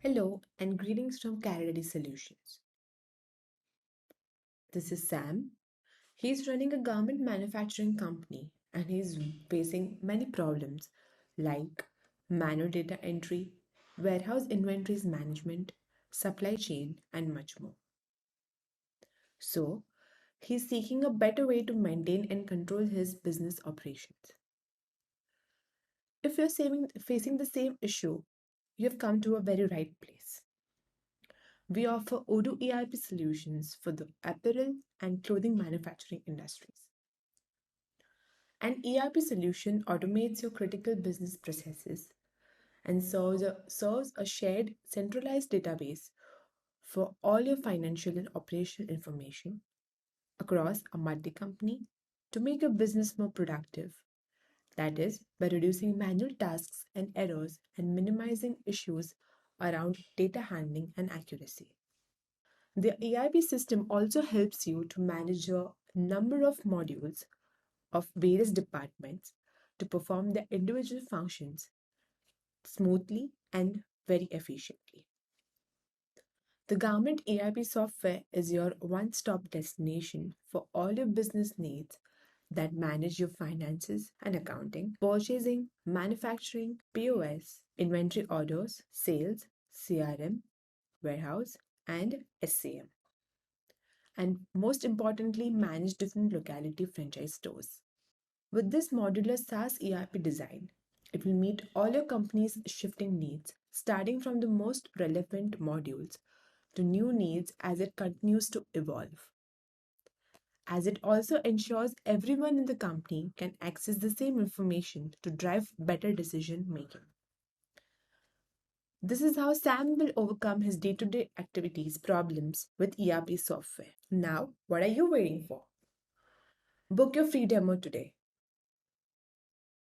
Hello and greetings from Caret Solutions. This is Sam. He's running a garment manufacturing company and he's facing many problems like manual data entry, warehouse inventories management, supply chain, and much more. So, he's seeking a better way to maintain and control his business operations. If you're facing the same issue, you have come to a very right place. We offer Odoo ERP solutions for the apparel and clothing manufacturing industries. An ERP solution automates your critical business processes and serves a shared centralized database for all your financial and operational information across a multi company to make your business more productive. That is, by reducing manual tasks and errors and minimizing issues around data handling and accuracy. The EIP system also helps you to manage a number of modules of various departments to perform their individual functions smoothly and very efficiently. The Garment EIP software is your one stop destination for all your business needs that manage your finances and accounting, purchasing, manufacturing, POS, inventory orders, sales, CRM, warehouse, and SCM. And most importantly, manage different locality franchise stores. With this modular SaaS ERP design, it will meet all your company's shifting needs, starting from the most relevant modules to new needs as it continues to evolve. As it also ensures everyone in the company can access the same information to drive better decision making. This is how Sam will overcome his day to day activities problems with ERP software. Now, what are you waiting for? Book your free demo today.